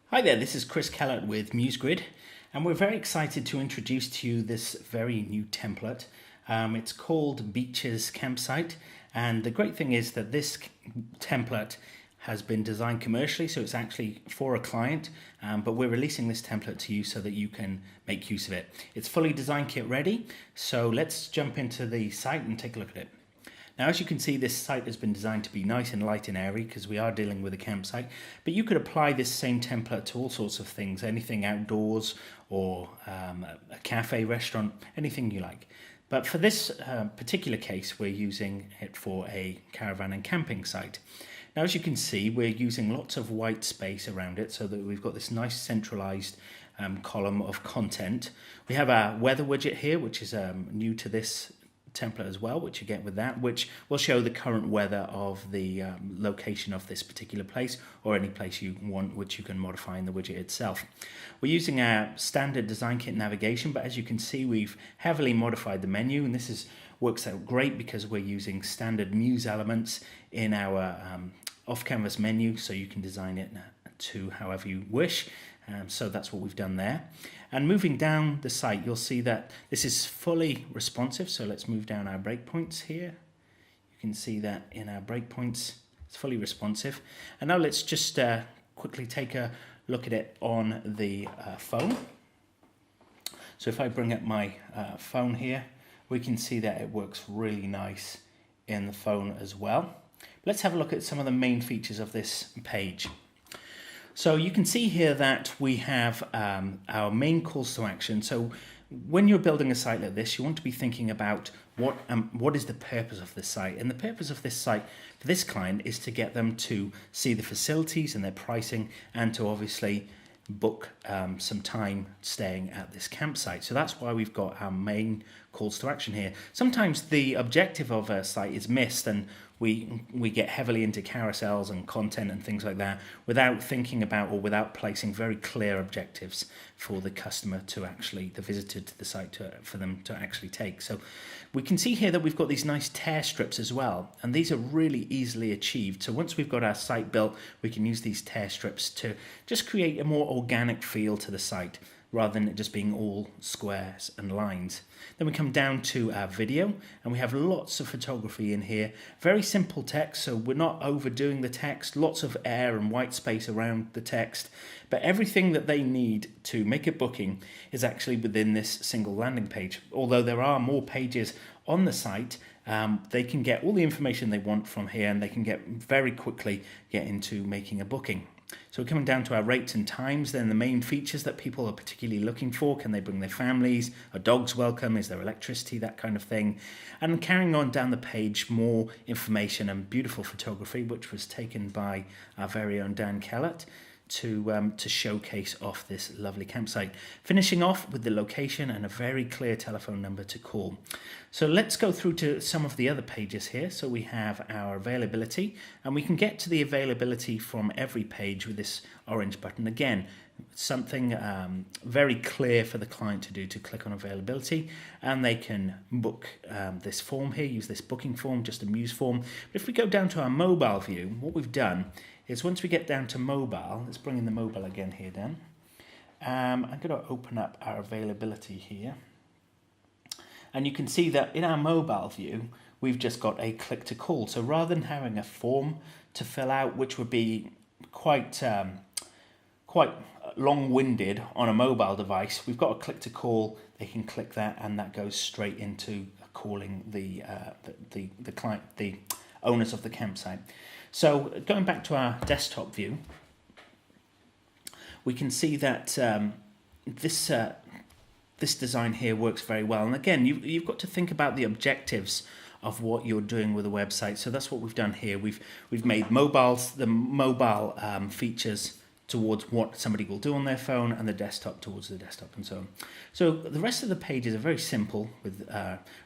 Hi there, this is Chris Kellett with MuseGrid, and we're very excited to introduce to you this very new template. It's called Beeches Campsite, and the great thing is that this template has been designed commercially, so it's actually for a client, but we're releasing this template to you so that you can make use of it. It's fully design kit ready, so let's jump into the site and take a look at it. Now, as you can see, this site has been designed to be nice and light and airy because we are dealing with a campsite, but you could apply this same template to all sorts of things, anything outdoors or a cafe, restaurant, anything you like. But for this particular case, we're using it for a caravan and camping site. Now, as you can see, we're using lots of white space around it so that we've got this nice centralized column of content. We have our weather widget here, which is new to this template as well, which you get with that, which will show the current weather of the location of this particular place or any place you want, which you can modify in the widget itself. We're using our standard design kit navigation, but as you can see, we've heavily modified the menu, and this works out great because we're using standard Muse elements in our off-canvas menu, so you can design it to however you wish. So that's what we've done there. And moving down the site, you'll see that this is fully responsive. So let's move down our breakpoints here. You can see that in our breakpoints, it's fully responsive. And now let's just quickly take a look at it on the phone. So if I bring up my phone here, we can see that it works really nice in the phone as well. Let's have a look at some of the main features of this page. So you can see here that we have our main calls to action. So when you're building a site like this, you want to be thinking about what is the purpose of this site. And the purpose of this site for this client is to get them to see the facilities and their pricing and to obviously book some time staying at this campsite. So that's why we've got our main calls to action here. Sometimes the objective of a site is missed and we get heavily into carousels and content and things like that without thinking about or without placing very clear objectives for the customer to actually, the visitor to the site, for them to actually take. So we can see here that we've got these nice tear strips as well, and these are really easily achieved. So once we've got our site built, we can use these tear strips to just create a more organic feel to the site, rather than it just being all squares and lines. Then we come down to our video, and we have lots of photography in here. Very simple text, so we're not overdoing the text. Lots of air and white space around the text. But everything that they need to make a booking is actually within this single landing page. Although there are more pages on the site, they can get all the information they want from here, and they can very quickly get into making a booking. So we're coming down to our rates and times, then the main features that people are particularly looking for. Can they bring their families? Are dogs welcome? Is there electricity? That kind of thing. And carrying on down the page, more information and beautiful photography, which was taken by our very own Dan Kellett to showcase off this lovely campsite. Finishing off with the location and a very clear telephone number to call. So let's go through to some of the other pages here. So we have our availability, and we can get to the availability from every page with this orange button. Again, something very clear for the client to do, to click on availability, and they can book this form here, use this booking form, just a Muse form. But if we go down to our mobile view, what we've done is once we get down to mobile, let's bring in the mobile again here, Dan. I'm going to open up our availability here. And you can see that in our mobile view, we've just got a click to call. So rather than having a form to fill out, which would be quite long-winded on a mobile device, we've got a click to call. They can click that, and that goes straight into calling the client, the owners of the campsite. So going back to our desktop view, we can see that this design here works very well. And again, you've got to think about the objectives of what you're doing with a website. So that's what we've done here. We've made the mobile features towards what somebody will do on their phone, and the desktop towards the desktop, and so on. So the rest of the pages are very simple with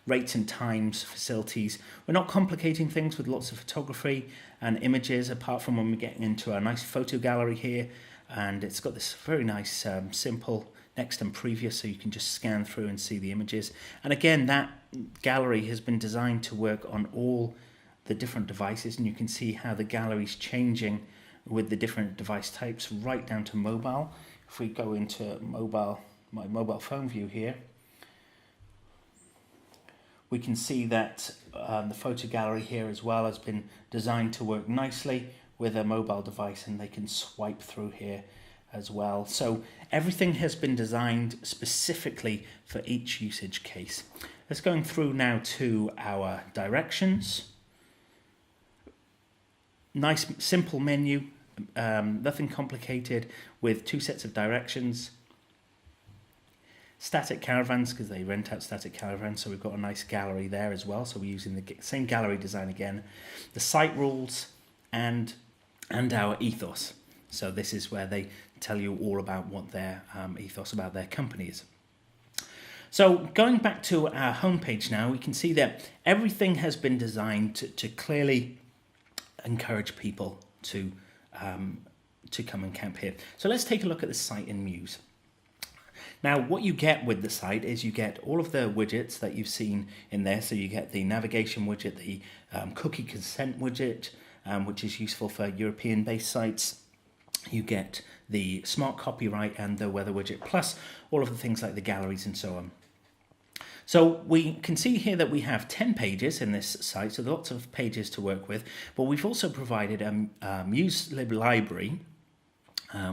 rates and times, facilities. We're not complicating things with lots of photography and images, apart from when we get into our nice photo gallery here, and it's got this very nice simple next and previous, so you can just scan through and see the images. And again, that gallery has been designed to work on all the different devices, and you can see how the gallery's changing with the different device types right down to mobile. If we go into mobile, my mobile phone view here, we can see that the photo gallery here as well has been designed to work nicely with a mobile device, and they can swipe through here as well. So everything has been designed specifically for each usage case. Let's go through now to our directions. Nice simple menu, nothing complicated, with 2 sets of directions. Static caravans, because they rent out static caravans, so we've got a nice gallery there as well, so we're using the same gallery design again. The site rules and our ethos. So this is where they tell you all about what their ethos about their company is. So going back to our homepage now, we can see that everything has been designed to clearly encourage people to come and camp here. So let's take a look at the site in Muse. Now, what you get with the site is you get all of the widgets that you've seen in there. So you get the navigation widget, the cookie consent widget, which is useful for European-based sites. You get the smart copyright and the weather widget, plus all of the things like the galleries and so on. So we can see here that we have 10 pages in this site, so lots of pages to work with, but we've also provided a MuseLib library,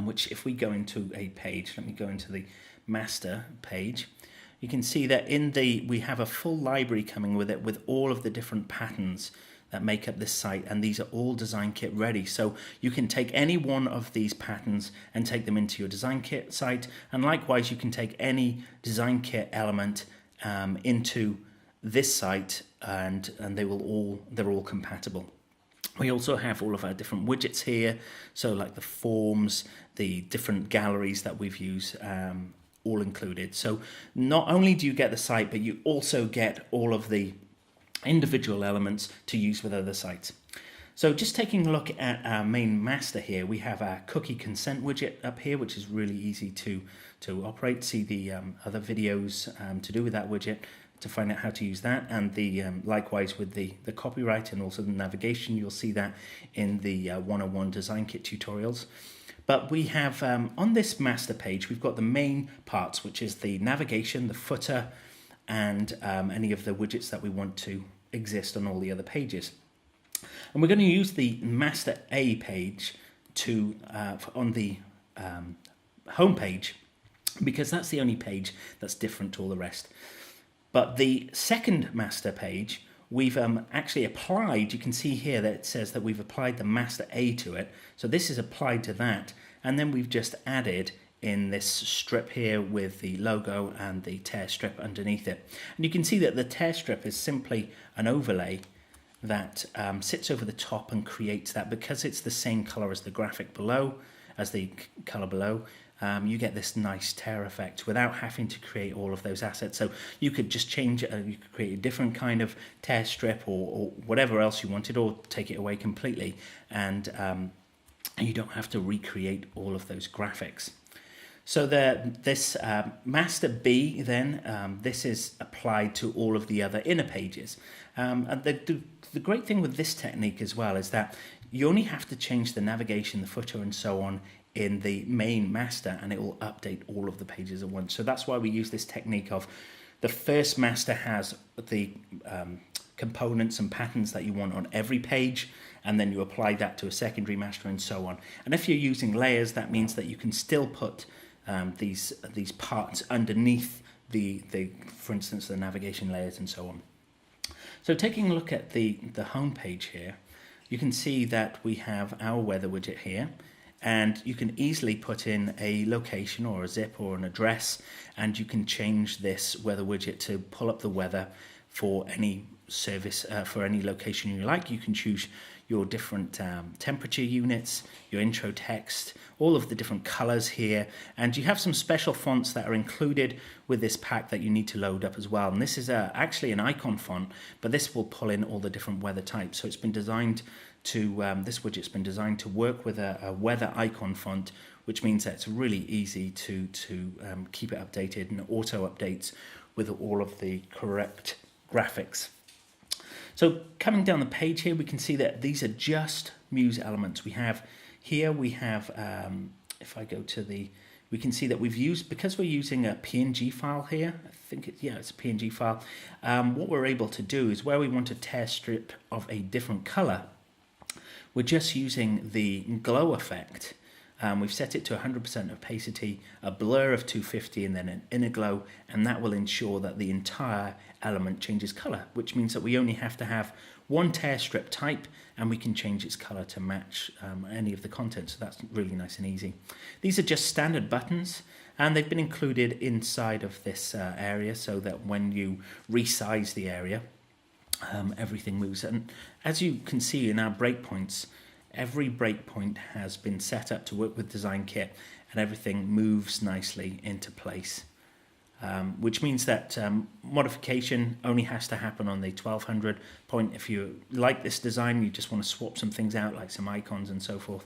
which if we go into a page, let me go into the master page, you can see that we have a full library coming with it with all of the different patterns that make up this site, and these are all design kit ready. So you can take any one of these patterns and take them into your design kit site, and likewise you can take any design kit element into this site, and they're all compatible. We also have all of our different widgets here, so like the forms, the different galleries that we've used, all included. So not only do you get the site, but you also get all of the individual elements to use with other sites. So just taking a look at our main master here, we have our cookie consent widget up here, which is really easy to operate. See the other videos to do with that widget to find out how to use that, and the likewise with the copyright and also the navigation. You'll see that in the 101 design kit tutorials. But we have on this master page, we've got the main parts, which is the navigation, the footer, and any of the widgets that we want to exist on all the other pages. And we're going to use the master A page on the home page, because that's the only page that's different to all the rest. But the second master page, we've actually applied, you can see here that it says that we've applied the master A to it. So this is applied to that, and then we've just added in this strip here with the logo and the tear strip underneath it. And you can see that the tear strip is simply an overlay that sits over the top and creates that, because it's the same color as the graphic below, as the color below. You get this nice tear effect without having to create all of those assets. So you could just change it, you could create a different kind of tear strip or whatever else you wanted, or take it away completely, and you don't have to recreate all of those graphics. So this master B then, this is applied to all of the other inner pages. And the great thing with this technique as well is that you only have to change the navigation, the footer and so on in the main master, and it will update all of the pages at once. So that's why we use this technique of the first master has the components and patterns that you want on every page, and then you apply that to a secondary master and so on. And if you're using layers, that means that you can still put these parts underneath the for instance the navigation layers and so on. So taking a look at the home page here, you can see that we have our weather widget here, and you can easily put in a location or a zip or an address, and you can change this weather widget to pull up the weather for any service, for any location you like. You can choose your different temperature units, your intro text, all of the different colors here, and you have some special fonts that are included with this pack that you need to load up as well. And this is actually an icon font, but this will pull in all the different weather types. So it's been designed to, this widget's been designed to work with a weather icon font, which means that it's really easy to keep it updated and auto updates with all of the correct graphics. So coming down the page here, we can see that these are just Muse elements. We have Here we have, if I go to the, we can see that we've used, because we're using a PNG file here, I think it's a PNG file, what we're able to do is where we want a tear strip of a different color, we're just using the glow effect. We've set it to 100% opacity, a blur of 250 and then an inner glow, and that will ensure that the entire element changes color, which means that we only have to have one tear strip type and we can change its color to match any of the content. So that's really nice and easy. These are just standard buttons and they've been included inside of this area so that when you resize the area, everything moves. And as you can see in our breakpoints, every breakpoint has been set up to work with Design Kit and everything moves nicely into place. Which means that modification only has to happen on the 1200 point. If you like this design, you just want to swap some things out, like some icons and so forth,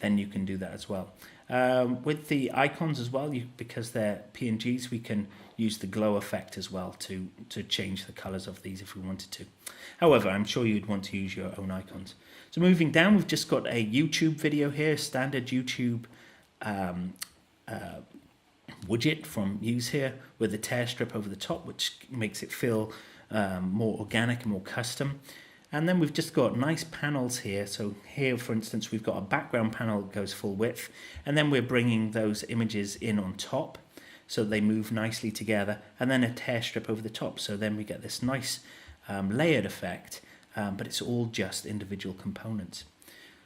then you can do that as well. With the icons as well, because they're PNGs, we can use the glow effect as well to change the colors of these if we wanted to. However, I'm sure you'd want to use your own icons. So moving down, we've just got a YouTube video here, standard YouTube widget from Use here with a tear strip over the top, which makes it feel more organic and more custom. And then we've just got nice panels here. So here, for instance, we've got a background panel that goes full width, and then we're bringing those images in on top so they move nicely together, and then a tear strip over the top. So then we get this nice layered effect, but it's all just individual components.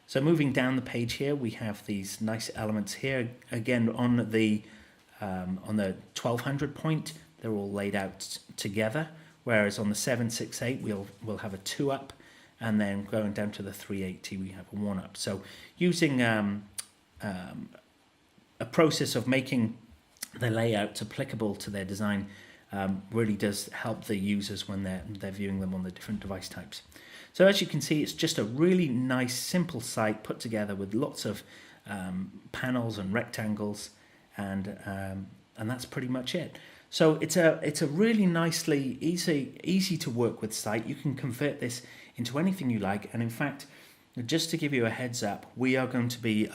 So moving down the page here, we have these nice elements here. Again, on the 1200 point, they're all laid out together, whereas on the 768 we'll have a 2-up, and then going down to the 380 we have a 1-up. So using a process of making the layouts applicable to their design really does help the users when they're viewing them on the different device types. So as you can see, it's just a really nice simple site put together with lots of panels and rectangles, and that's pretty much it. So it's a really nicely easy to work with site. You can convert this into anything you like, and in fact, just to give you a heads up, we are going to be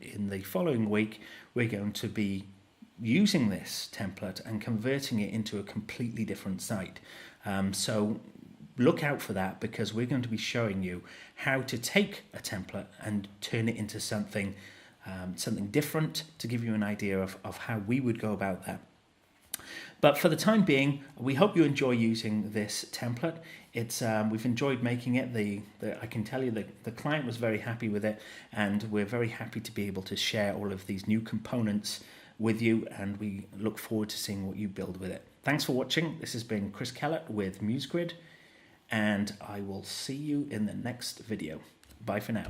in the following week, we're going to be using this template and converting it into a completely different site. So look out for that, because we're going to be showing you how to take a template and turn it into something different, to give you an idea of how we would go about that. But for the time being, we hope you enjoy using this template. We've enjoyed making it. I can tell you the client was very happy with it, and we're very happy to be able to share all of these new components with you, and we look forward to seeing what you build with it. Thanks for watching. This has been Chris Kellett with MuseGrid, and I will see you in the next video. Bye for now.